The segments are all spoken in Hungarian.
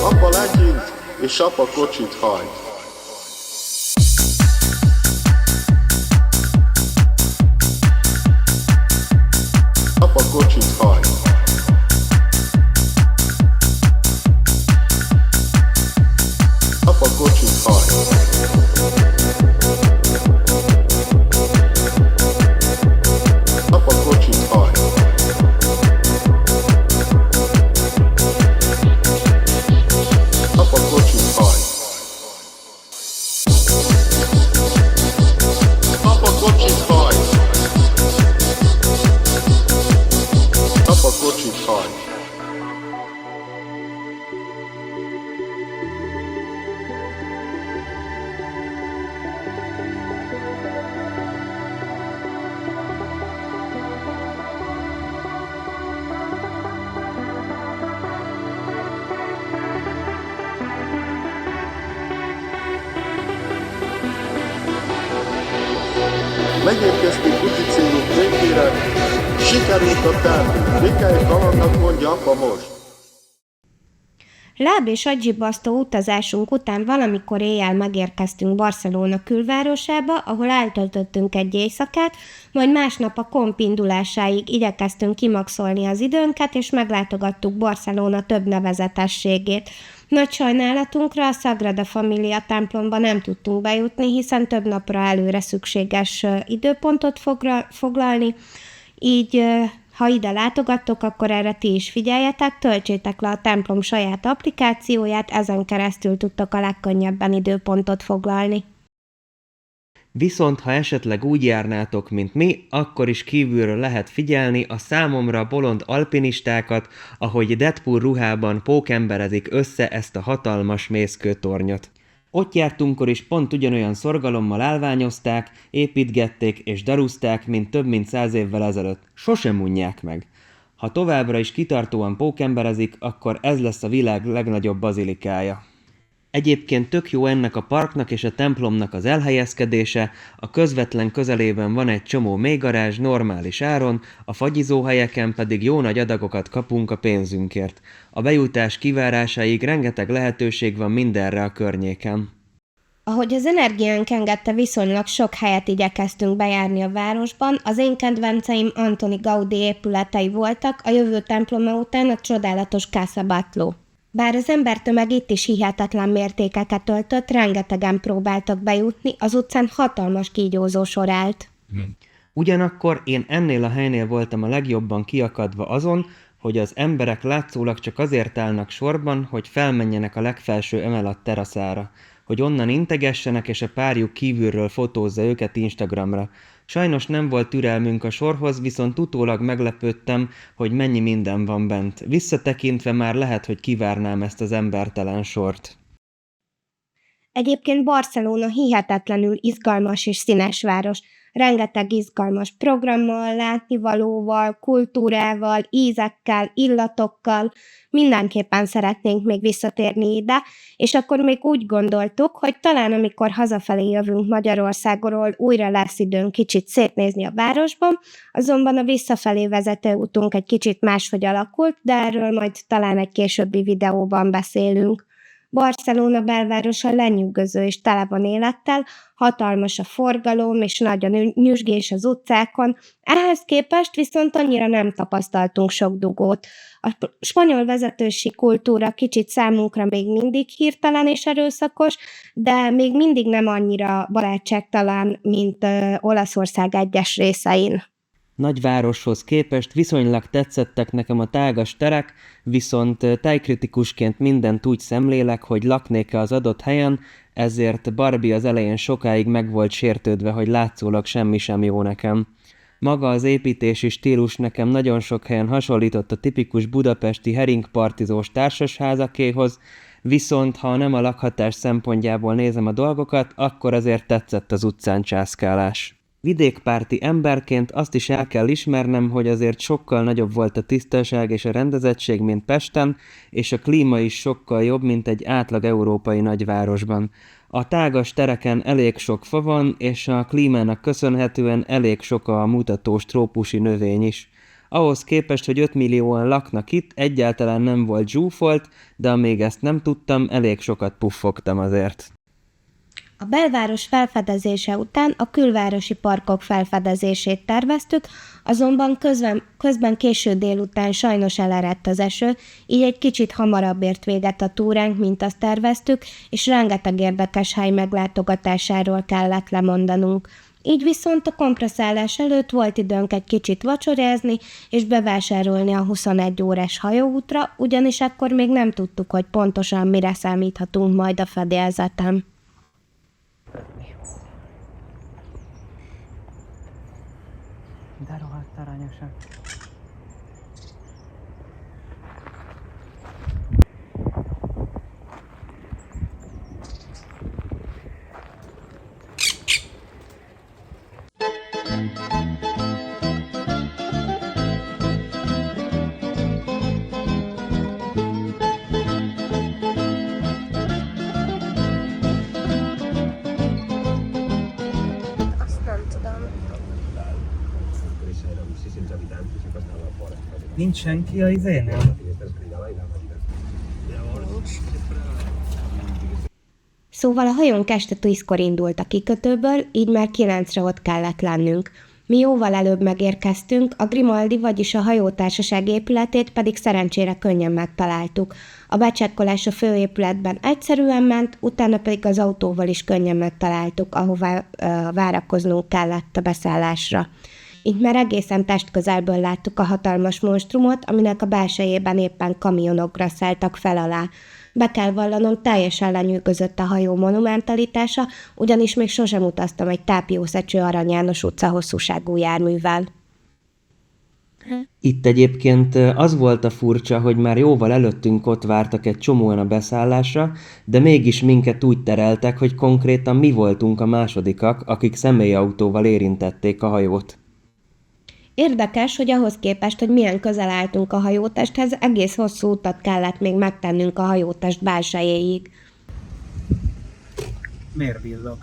Apa legyint, és apa kocsit hajt. Apa kocsit hajt. Apa kocsit hajt. Apa kocsit hajt. Apa kocsit hajt. Apa kocsit hajt. Apa kocsit hajt. Megérkeztünk úti célunk végére, sikerült a tervünk, Mikály kalandnak mondja apa most. Láb- és aggyibasztó utazásunk után valamikor éjjel megérkeztünk Barcelona külvárosába, ahol eltöltöttünk egy éjszakát, majd másnap a komp indulásáig igyekeztünk kimaxolni az időnket, és meglátogattuk Barcelona több nevezetességét. Nagy sajnálatunkra a Sagrada Familia templomba nem tudtunk bejutni, hiszen több napra előre szükséges időpontot foglalni, így ha ide látogattok, akkor erre ti is figyeljetek, töltsétek le a templom saját applikációját, ezen keresztül tudtok a legkönnyebben időpontot foglalni. Viszont ha esetleg úgy járnátok, mint mi, akkor is kívülről lehet figyelni a számomra bolond alpinistákat, ahogy Deadpool ruhában pókemberezik össze ezt a hatalmas mészkőtornyot. Ott jártunkkor is pont ugyanolyan szorgalommal állványozták, építgették és daruzták, mint 100 évvel ezelőtt. Sosem unják meg. Ha továbbra is kitartóan pókemberezik, akkor ez lesz a világ legnagyobb bazilikája. Egyébként tök jó ennek a parknak és a templomnak az elhelyezkedése, a közvetlen közelében van egy csomó mélygarázs normális áron, a fagyizóhelyeken pedig jó nagy adagokat kapunk a pénzünkért. A bejutás kivárásáig rengeteg lehetőség van mindenre a környéken. Ahogy az energiánk engedte, viszonylag sok helyet igyekeztünk bejárni a városban, az én kedvenceim Antoni Gaudí épületei voltak, a jövő temploma után a csodálatos Casa Batlló. Bár az embertömeg itt is hihetetlen mértékeket öltött, rengetegen próbáltak bejutni, az utcán hatalmas kígyózó sor állt. Ugyanakkor én ennél a helynél voltam a legjobban kiakadva azon, hogy az emberek látszólag csak azért állnak sorban, hogy felmenjenek a legfelső emelet teraszára, hogy onnan integessenek és a párjuk kívülről fotózza őket Instagramra. Sajnos nem volt türelmünk a sorhoz, viszont utólag meglepődtem, hogy mennyi minden van bent. Visszatekintve már lehet, hogy kivárnám ezt az embertelen sort. Egyébként Barcelona hihetetlenül izgalmas és színes város. Rengeteg izgalmas programmal, látnivalóval, kultúrával, ízekkel, illatokkal, mindenképpen szeretnénk még visszatérni ide, és akkor még úgy gondoltuk, hogy talán amikor hazafelé jövünk Magyarországról, újra lesz időnk kicsit szétnézni a városban, azonban a visszafelé vezető útunk egy kicsit máshogy alakult, de erről majd talán egy későbbi videóban beszélünk. Barcelona belvárosa lenyűgöző és tele van élettel, hatalmas a forgalom és nagy a nyüzsgés az utcákon, ehhez képest viszont annyira nem tapasztaltunk sok dugót. A spanyol vezetősi kultúra kicsit számunkra még mindig hirtelen és erőszakos, de még mindig nem annyira barátságtalan, mint Olaszország egyes részein. Nagyvároshoz képest viszonylag tetszettek nekem a tágas terek, viszont tájkritikusként mindent úgy szemlélek, hogy laknék-e az adott helyen, ezért Barbie az elején sokáig meg volt sértődve, hogy látszólag semmi sem jó nekem. Maga az építési stílus nekem nagyon sok helyen hasonlított a tipikus budapesti heringpartizós társasházakéhoz, viszont ha nem a lakhatás szempontjából nézem a dolgokat, akkor azért tetszett az utcán császkálás. Vidékpárti emberként azt is el kell ismernem, hogy azért sokkal nagyobb volt a tisztaság és a rendezettség, mint Pesten, és a klíma is sokkal jobb, mint egy átlag európai nagyvárosban. A tágas tereken elég sok fa van, és a klímának köszönhetően elég sok a mutatós trópusi növény is. Ahhoz képest, hogy 5 millióan laknak itt, egyáltalán nem volt zsúfolt, de amíg ezt nem tudtam, elég sokat puffogtam azért. A belváros felfedezése után a külvárosi parkok felfedezését terveztük, azonban közben késő délután sajnos elerett az eső, így egy kicsit hamarabb ért véget a túránk, mint azt terveztük, és rengeteg érdekes hely meglátogatásáról kellett lemondanunk. Így viszont a kompreszállás előtt volt időnk egy kicsit vacsorázni és bevásárolni a 21 órás hajóútra, ugyanis akkor még nem tudtuk, hogy pontosan mire számíthatunk majd a fedélzeten. De rohadt aranyosak. Azt nem tudom. Nincs senki a izénél? Szóval a hajónk este 10-kor indult a kikötőből, így már 9-re ott kellett lennünk. Mi jóval előbb megérkeztünk, a Grimaldi, vagyis a hajótársaság épületét pedig szerencsére könnyen megtaláltuk. A becsekkolás a főépületben egyszerűen ment, utána pedig az autóval is könnyen megtaláltuk, ahová várakoznunk kellett a beszállásra. Így már egészen testközelből láttuk a hatalmas monstrumot, aminek a belsejében éppen kamionok grasszáltak fel alá. Be kell vallanom, teljesen lenyűgözött a hajó monumentalitása, ugyanis még sosem utaztam egy tápjószecső Arany János utca hosszúságú járművel. Itt egyébként az volt a furcsa, hogy már jóval előttünk ott vártak egy csomóan a beszállásra, de mégis minket úgy tereltek, hogy konkrétan mi voltunk a másodikak, akik személyautóval érintették a hajót. Érdekes, hogy ahhoz képest, hogy milyen közel álltunk a hajótesthez, egész hosszú utat kellett még megtennünk a hajótest belsejéig. Miért villog?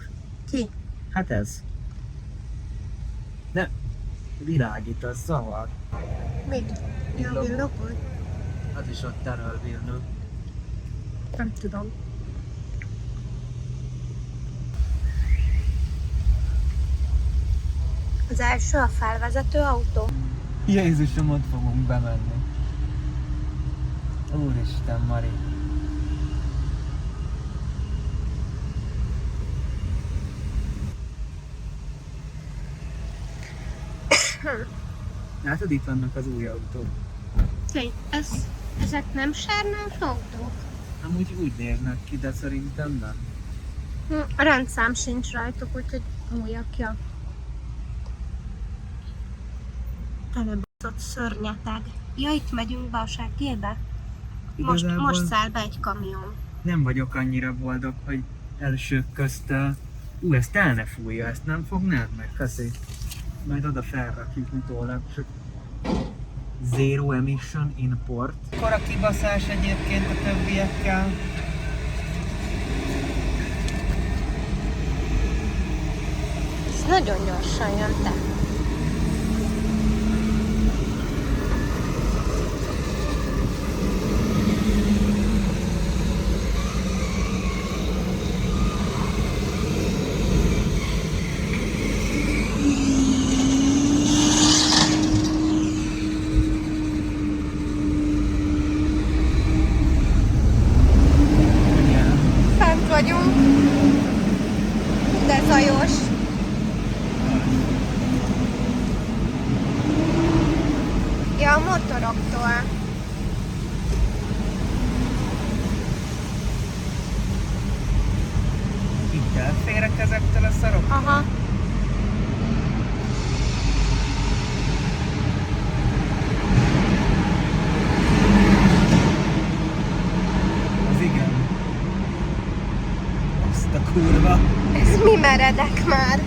Ki? Hát ez. De világít, az zavar. Mit? Villog. Villogod? Az is ott terül villog. Nem tudom. Az első a felvezető autó? Jézusom, ott fogunk bemenni. Úristen, Mari. Látod, itt vannak az új autók. Ezek nem sárnás autók? Amúgy úgy néznek ki, de szerintem nem. A rendszám sincs rajtuk, úgyhogy újakja. Telebaszott szörnyeteg. Ja, itt megyünk be a seggébe? Igazából Most száll be egy kamion. nem vagyok annyira boldog, hogy elsők közt ezt el ne fújja, ezt nem fognád meg? Köszi. Majd oda felrakjuk utólag, csak Zero Emission Import. Akkor a kibaszás egyébként a többiekkel. Ez nagyon gyorsan jön, te. Fent vagyunk. De zajos. Ja, a motoroktól. Így elférek ezektől a szaroktól. Aha. már.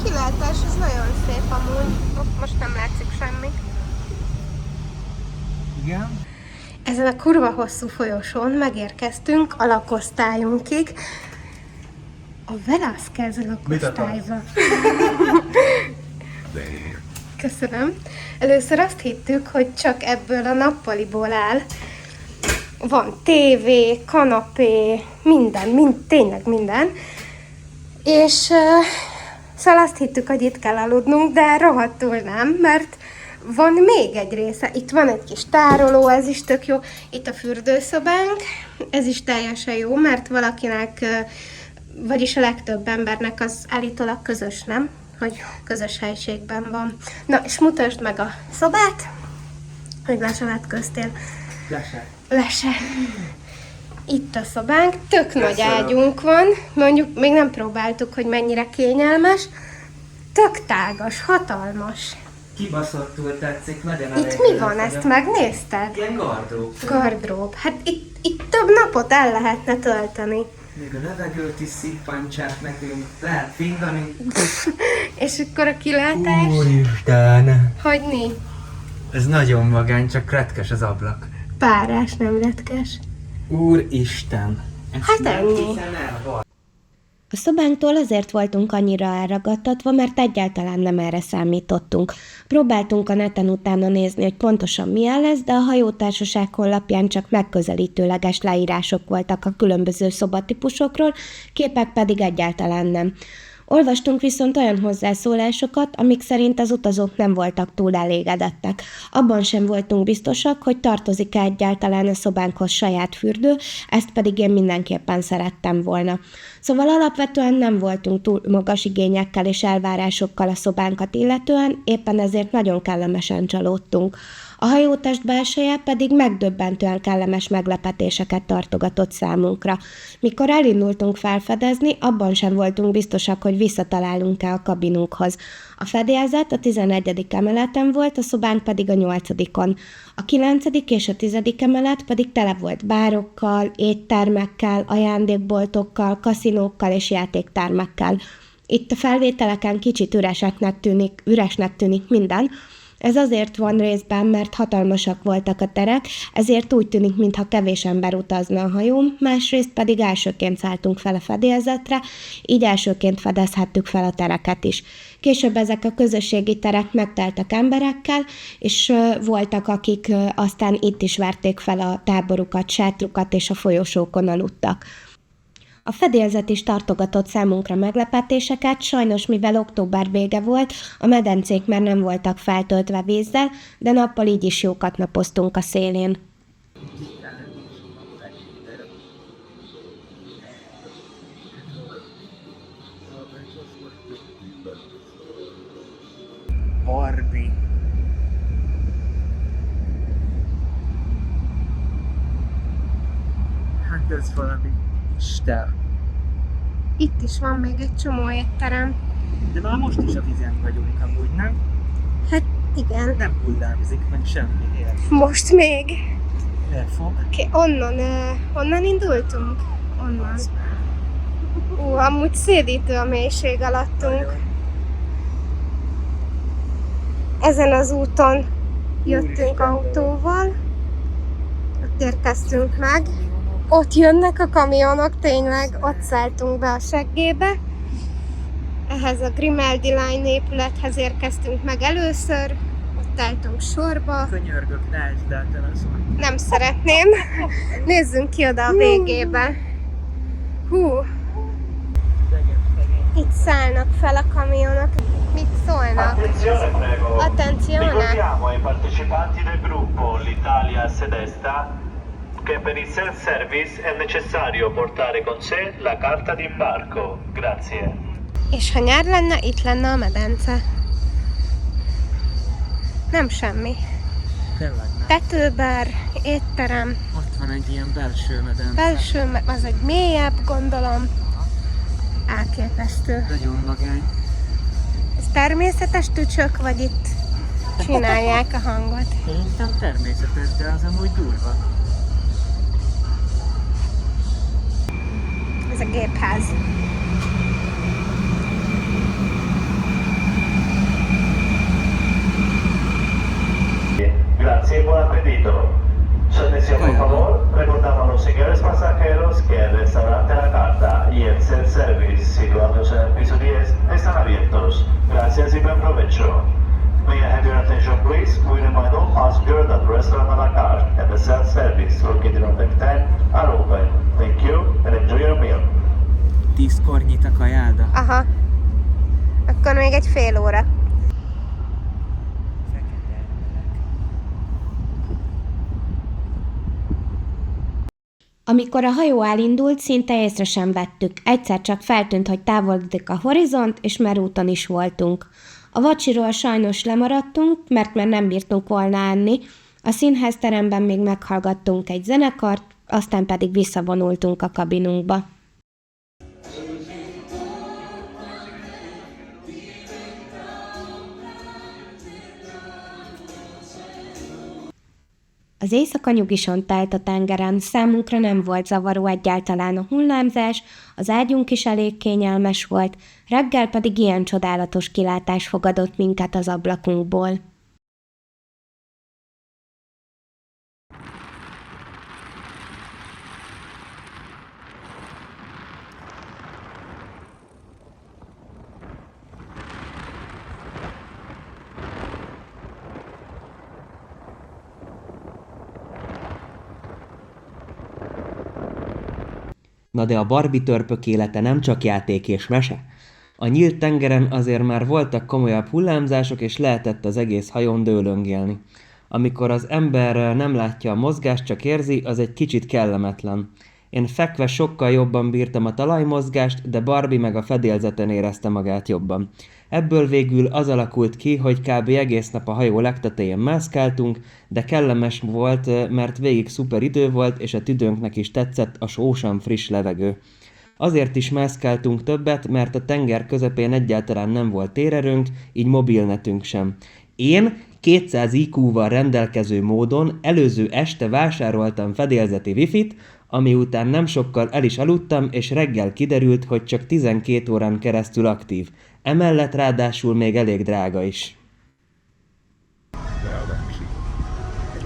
Kilátás, ez nagyon szép amúgy. Ott most nem látszik semmi. Igen. Ezen a kurva hosszú folyosón megérkeztünk a lakosztályunkig. A Velázquez lakosztályba. Köszönöm. Először azt hittük, hogy csak ebből a nappaliból áll. Van tévé, kanapé, tényleg minden. És szóval azt hittük, hogy itt kell aludnunk, de rohadtul nem, mert van még egy része. Itt van egy kis tároló, ez is tök jó. Itt a fürdőszobánk, ez is teljesen jó, mert valakinek, vagyis a legtöbb embernek az állítólag közös, nem? Hogy közös helyiségben van. Na, és mutasd meg a szobát, hogy le se vetköztél. Le se. Itt a szobánk, tök nagy ágyunk van, mondjuk még nem próbáltuk, hogy mennyire kényelmes. Tök tágas, hatalmas. Kibaszottul tetszik, nagyon Itt mi van, ezt megnézted? Ilyen gardrób. Gardrób. Hát itt több napot el lehetne tölteni. Még a levegőt is szippantsák nekünk, lehet fingani. És akkor a kilátás? Úristen! Hagyni. Ez nagyon vagány, csak retkes az ablak. Párás, nem retkes. Úristen! Hát ennyi. A szobánktól azért voltunk annyira elragadtatva, mert egyáltalán nem erre számítottunk. Próbáltunk a neten utána nézni, hogy pontosan milyen lesz, de a hajótársaság honlapján csak megközelítőleges leírások voltak a különböző szobatípusokról, képek pedig egyáltalán nem. Olvastunk viszont olyan hozzászólásokat, amik szerint az utazók nem voltak túl elégedettek. Abban sem voltunk biztosak, hogy tartozik-e egyáltalán a szobánkhoz saját fürdő, ezt pedig én mindenképpen szerettem volna. Szóval alapvetően nem voltunk túl magas igényekkel és elvárásokkal a szobánkat illetően, éppen ezért nagyon kellemesen csalódtunk. A hajótest belseje pedig megdöbbentően kellemes meglepetéseket tartogatott számunkra. Mikor elindultunk felfedezni, abban sem voltunk biztosak, hogy visszatalálunk-e a kabinunkhoz. A fedélzet a 11. emeleten volt, a szobánk pedig a 8-on. A 9. és a 10. emelet pedig tele volt bárokkal, éttermekkel, ajándékboltokkal, kaszinókkal és játéktermekkel. Itt a felvételeken kicsit üresnek tűnik minden. Ez azért van részben, mert hatalmasak voltak a terek, ezért úgy tűnik, mintha kevés ember utazna a hajón, másrészt pedig elsőként szálltunk fel a fedélzetre, így elsőként fedezhettük fel a tereket is. Később ezek a közösségi terek megteltek emberekkel, és voltak, akik aztán itt is verték fel a táborukat, sátrukat és a folyosókon aludtak. A fedélzet is tartogatott számunkra meglepetéseket, sajnos mivel október vége volt, a medencék már nem voltak feltöltve vízzel, de nappal így is jókat napoztunk a szélén. Barbie. Hát ez valami Isten. Itt is van még egy csomó étterem. De már most is a vízen vagyunk amúgy, nem? Hát igen. Nem hullámzik meg semmi, érsz. Most még. Elfog. Onnan indultunk? Onnan. Amúgy szédítő a mélység alattunk. Ezen az úton jöttünk autóval. Ott érkeztünk meg. Ott jönnek a kamionok, tényleg, ott szálltunk be a seggébe. Ehhez a Grimaldi Line épülethez érkeztünk meg először, ott álltunk sorba. Könyörgök, ne esd el teleszon. Nem szeretném. Nézzünk ki oda a végébe. Hú, itt szállnak fel a kamionok. Mit szólnak? Attenzione prego. Attenzione. Ricordiamo ai partecipanti del gruppo l'Italia a sedesta che per il self-service è necessario portare con sé la carta d'imbarco. Grazie. És ha nyár lenne, itt lenne a medence. Nem semmi. Tényleg nem. Tetőbár, étterem, Ott van egy ilyen belső medence. az egy mélyebb, gondolom. Elképesztő. Nagyon magány. Ez természetes tücsök, vagy itt csinálják a hangot. Szerintem természetes, de az amúgy durva. Ez a gépház. Grazie y buen apetito. Su atención, por favor. Recordamos a los señores pasajeros que el restaurante a la carta y el self-service situados en el piso 10 están abiertos. Gracias y buen provecho. May I have your attention, please? We remind all passengers that the restaurant a la carte and the self-service located on deck 10 are open. Thank you and enjoy your meal. 10-kor nyit a kajáda. Aha. Akkor még egy fél óra. Amikor a hajó elindult, szinte észre sem vettük. Egyszer csak feltűnt, hogy távolodik a horizont, és már úton is voltunk. A vacsiról sajnos lemaradtunk, mert már nem bírtunk volna enni. A színházteremben még meghallgattunk egy zenekart, aztán pedig visszavonultunk a kabinunkba. Az éjszaka nyugison telt a tengeren, számunkra nem volt zavaró egyáltalán a hullámzás, az ágyunk is elég kényelmes volt, reggel pedig ilyen csodálatos kilátás fogadott minket az ablakunkból. Na de a Barbie törpök élete nem csak játék és mese. A nyílt tengeren azért már voltak komolyabb hullámzások, és lehetett az egész hajón dőlöngélni. Amikor az ember nem látja a mozgást, csak érzi, az egy kicsit kellemetlen. Én fekve sokkal jobban bírtam a talajmozgást, de Barbie meg a fedélzeten érezte magát jobban. Ebből végül az alakult ki, hogy kb. Egész nap a hajó legtetején mászkáltunk, de kellemes volt, mert végig szuper idő volt, és a tüdőnknek is tetszett a sósan friss levegő. Azért is mászkáltunk többet, mert a tenger közepén egyáltalán nem volt térerőnk, így mobilnetünk sem. Én 200 IQ-val rendelkező módon előző este vásároltam fedélzeti wifi-t, ami után nem sokkal el is aludtam, és reggel kiderült, hogy csak 12 órán keresztül aktív. Emellett ráadásul még elég drága is.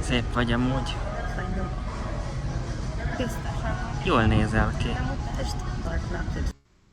Szép vagy amúgy. Jól nézel ki.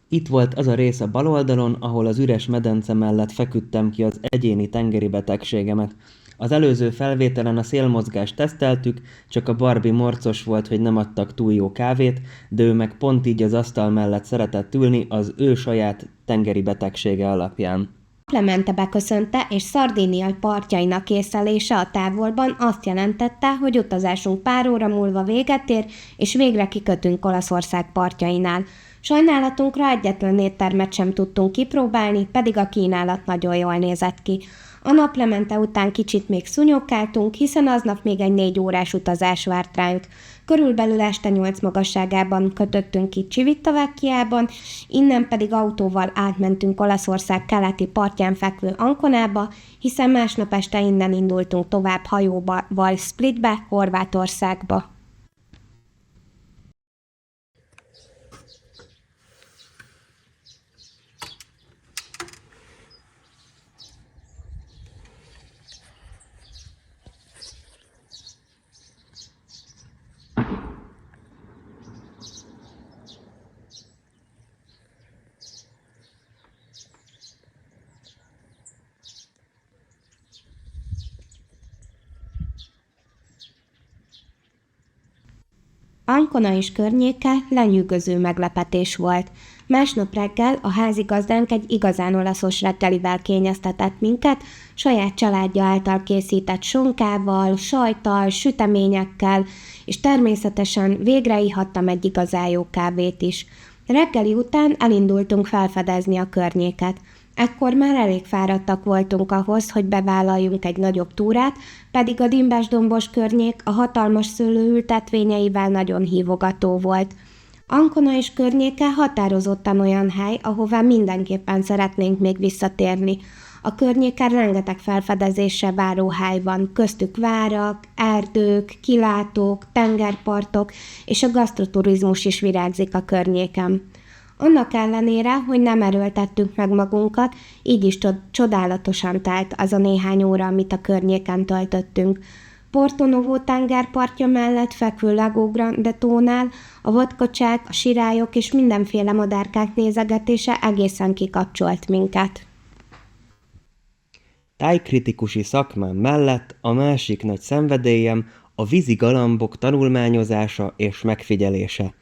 Itt volt az a rész a bal oldalon, ahol az üres medence mellett feküdtem ki az egyéni tengeri betegségemet. Az előző felvételen a szélmozgást teszteltük, csak a Barbie morcos volt, hogy nem adtak túl jó kávét, de ő meg pont így az asztal mellett szeretett ülni az ő saját tengeri betegsége alapján. Clemente beköszönte, és Szardínia partjainak észelése a távolban azt jelentette, hogy utazásunk pár óra múlva véget ér, és végre kikötünk Olaszország partjainál. Sajnálatunkra egyetlen éttermet sem tudtunk kipróbálni, pedig a kínálat nagyon jól nézett ki. A naplemente után kicsit még szúnyogkáltunk, hiszen aznap még egy 4 órás utazás várt ránk. Körülbelül este 8 magasságában kötöttünk ki Civitavecchiában, innen pedig autóval átmentünk Olaszország keleti partján fekvő Anconába, hiszen másnap este innen indultunk tovább hajóval Splitbe, Horvátországba. Ancona és környéke lenyűgöző meglepetés volt. Másnap reggel a házigazdánk egy igazán olaszos reggelivel kényeztetett minket, saját családja által készített sonkával, sajttal, süteményekkel, és természetesen végre ihattam egy igazán jó kávét is. Reggeli után elindultunk felfedezni a környéket. Ekkor már elég fáradtak voltunk ahhoz, hogy bevállaljunk egy nagyobb túrát, pedig a dimbes-dombos környék a hatalmas szőlőültetvényeivel nagyon hívogató volt. Ancona és környéke határozottan olyan hely, ahová mindenképpen szeretnénk még visszatérni. A környéken rengeteg felfedezéssel váró hely van, köztük várak, erdők, kilátók, tengerpartok, és a gasztroturizmus is virágzik a környéken. Annak ellenére, hogy nem erőltettünk meg magunkat, így is csodálatosan telt az a néhány óra, amit a környéken töltöttünk. Porto Novo tengerpartja mellett fekvő Lago Grande tónál a vadkacsák, a sirályok és mindenféle madárkák nézegetése egészen kikapcsolt minket. Tájkritikusi szakmám mellett a másik nagy szenvedélyem a vízi galambok tanulmányozása és megfigyelése.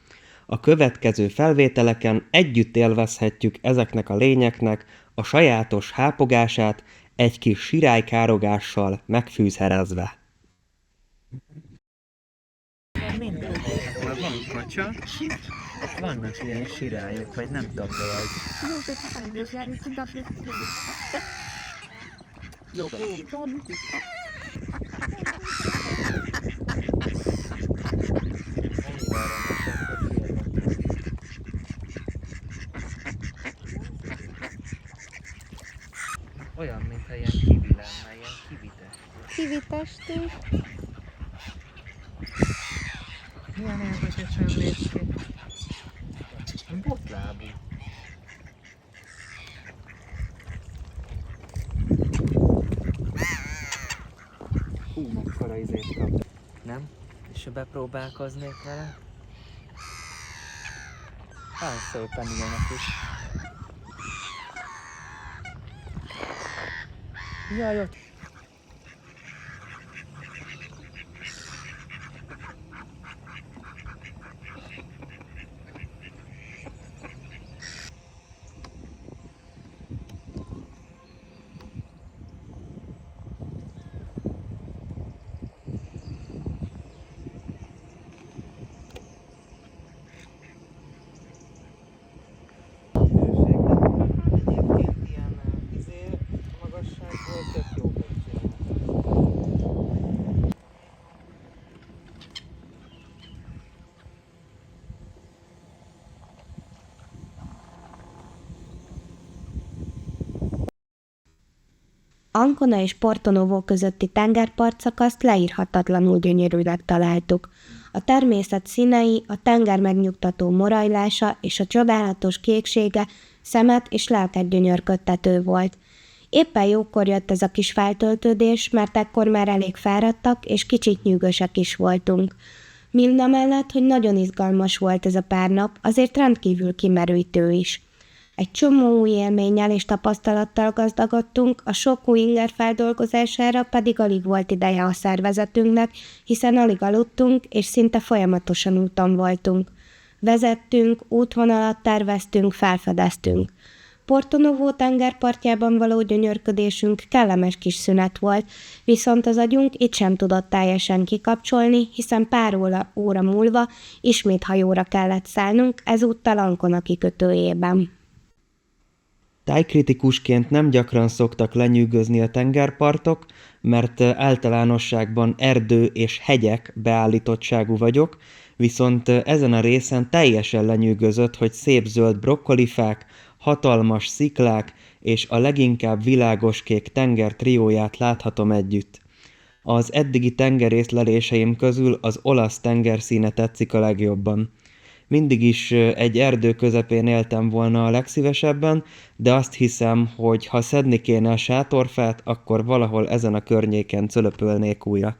A következő felvételeken együtt élvezhetjük ezeknek a lényeknek a sajátos hápogását egy kis sirálykárogással megfűzherezve. Mindenhol van kacsa, vannak ilyen sirályok, vagy nem tudom, olyan, mintha ilyen kivi lenne, ilyen kivites. Kivitestünk. Milyen érdekesen néz ki. Botlábú. Mekkora izét kap. Nem? És bepróbálkoznék vele? Szépen ilyenek is. Jaj, ott. Ancona és Porto Novo közötti tengerpartszakaszt leírhatatlanul gyönyörűnek találtuk. A természet színei, a tenger megnyugtató morajlása és a csodálatos kéksége szemet és lelket gyönyörködtető volt. Éppen jókor jött ez a kis feltöltődés, mert ekkor már elég fáradtak és kicsit nyűgösek is voltunk. Mindamellett, hogy nagyon izgalmas volt ez a pár nap, azért rendkívül kimerítő is. Egy csomó új élménnyel és tapasztalattal gazdagodtunk, a sok új inger feldolgozására pedig alig volt ideje a szervezetünknek, hiszen alig aludtunk, és szinte folyamatosan úton voltunk. Vezettünk, útvonalat terveztünk, felfedeztünk. Porto Novo tengerpartjában való gyönyörködésünk kellemes kis szünet volt, viszont az agyunk itt sem tudott teljesen kikapcsolni, hiszen pár óra múlva ismét hajóra kellett szállnunk, ezúttal Ancona kikötőjében. Tájkritikusként nem gyakran szoktak lenyűgözni a tengerpartok, mert általánosságban erdő és hegyek beállítottságú vagyok, viszont ezen a részen teljesen lenyűgözött, hogy szép zöld brokkolifák, hatalmas sziklák és a leginkább világoskék tenger trióját láthatom együtt. Az eddigi tengerészleléseim közül az olasz tengerszíne tetszik a legjobban. Mindig is egy erdő közepén éltem volna a legszívesebben, de azt hiszem, hogy ha szedni kéne a sátorfát, akkor valahol ezen a környéken cölöpölnék újra.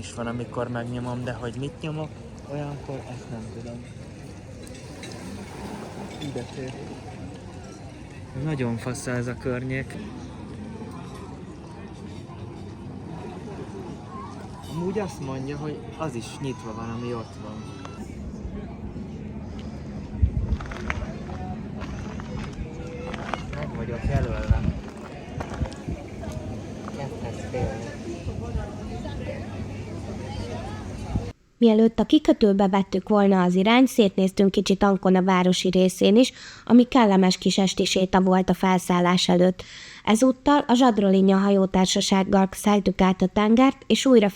is van, amikor megnyomom, de hogy mit nyomok olyankor, ezt nem tudom. Ide fér. Nagyon fasz ez a környék. Amúgy azt mondja, hogy az is nyitva van, ami ott van. Meg vagyok jelölve. Kezdhetsz félni. Mielőtt a kikötőbe vettük volna az irányt, szétnéztünk kicsit Ancona városi részén is, ami kellemes kis esti séta volt a felszállás előtt. Ezúttal a Zsadrolinja hajótársasággal szálltuk át a tengert, és újra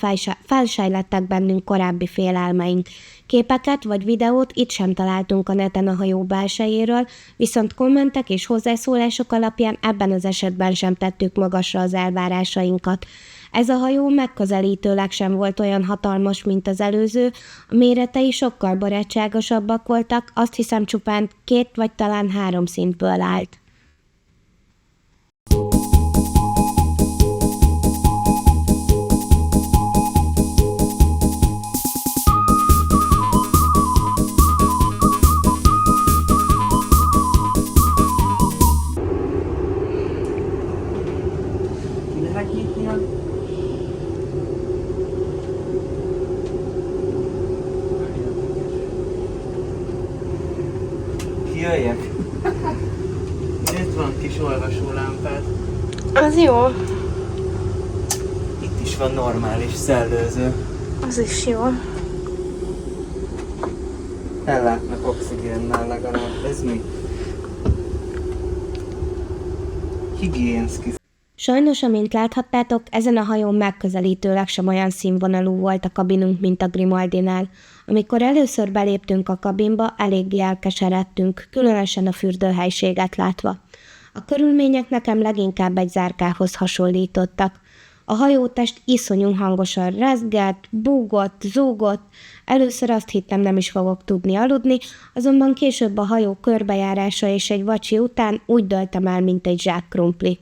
felsejlettek bennünk korábbi félelmeink. Képeket vagy videót itt sem találtunk a neten a hajó belsejéről, viszont kommentek és hozzászólások alapján ebben az esetben sem tettük magasra az elvárásainkat. Ez a hajó megközelítőleg sem volt olyan hatalmas, mint az előző, a méretei sokkal barátságosabbak voltak, azt hiszem csupán 2 vagy talán 3 szintből állt. Lehet nyitni a... Jöjjek! Itt van kis olvasólámpád. Az jó, Itt is van normális szellőző. az is jó. Ellátnak oxigénnel legalább. Ez mi? Higiénszki. Sajnos, amint láthattátok, ezen a hajón megközelítőleg sem olyan színvonalú volt a kabinunk, mint a Grimaldinál. Amikor először beléptünk a kabinba, eléggé elkeseredtünk, különösen a fürdőhelységet látva. A körülmények nekem leginkább egy zárkához hasonlítottak. A hajótest iszonyú hangosan rezgett, búgott, zúgott. Először azt hittem, nem is fogok tudni aludni, azonban később a hajó körbejárása és egy vacsi után úgy dőltem el, mint egy zsák krumpli.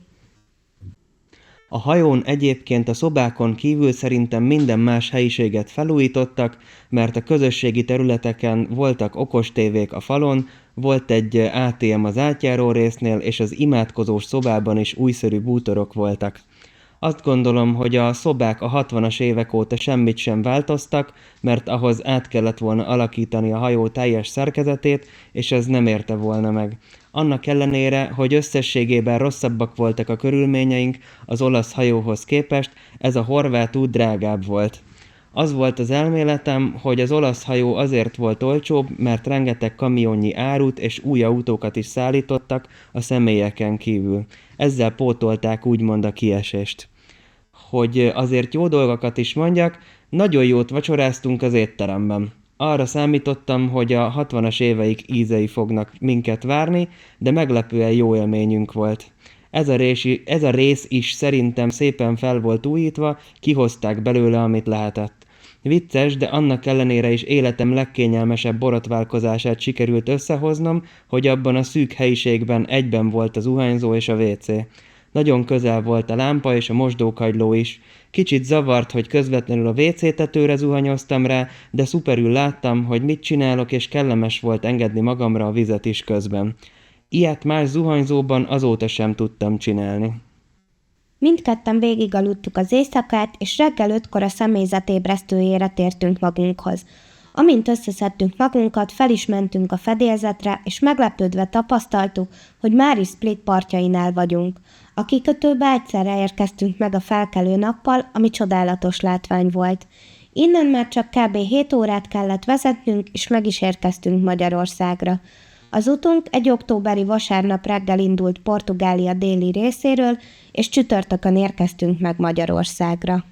A hajón egyébként a szobákon kívül szerintem minden más helyiséget felújítottak, mert a közösségi területeken voltak okostévék a falon, volt egy ATM az átjáró résznél, és az imádkozós szobában is újszerű bútorok voltak. Azt gondolom, hogy a szobák a 60-as évek óta semmit sem változtak, mert ahhoz át kellett volna alakítani a hajó teljes szerkezetét, és ez nem érte volna meg. Annak ellenére, hogy összességében rosszabbak voltak a körülményeink az olasz hajóhoz képest, ez a horvát út drágább volt. Az volt az elméletem, hogy az olasz hajó azért volt olcsóbb, mert rengeteg kamionnyi árut és új autókat is szállítottak a személyeken kívül. Ezzel pótolták úgymond a kiesést. Hogy azért jó dolgokat is mondjak, nagyon jót vacsoráztunk az étteremben. Arra számítottam, hogy a 60-as éveik ízei fognak minket várni, de meglepően jó élményünk volt. Ez a rész is szerintem szépen fel volt újítva, kihozták belőle, amit lehetett. Vicces, de annak ellenére is életem legkényelmesebb borotválkozását sikerült összehoznom, hogy abban a szűk helyiségben egyben volt a zuhanyzó és a WC. Nagyon közel volt a lámpa és a mosdókagyló is. Kicsit zavart, hogy közvetlenül a WC tetőre zuhanyoztam rá, de szuperül láttam, hogy mit csinálok, és kellemes volt engedni magamra a vizet is közben. Ilyet más zuhanyzóban azóta sem tudtam csinálni. Mindketten végigaludtuk az éjszakát, és reggel 5-kor a személyzet ébresztőjére tértünk magunkhoz. Amint összeszedtünk magunkat, fel is mentünk a fedélzetre, és meglepődve tapasztaltuk, hogy már is Split partjainál vagyunk. A kikötőbe egyszerre érkeztünk meg a felkelő nappal, ami csodálatos látvány volt. Innen már csak kb. 7 órát kellett vezetnünk, és meg is érkeztünk Magyarországra. Az utunk egy októberi vasárnap reggel indult Portugália déli részéről, és csütörtökön érkeztünk meg Magyarországra.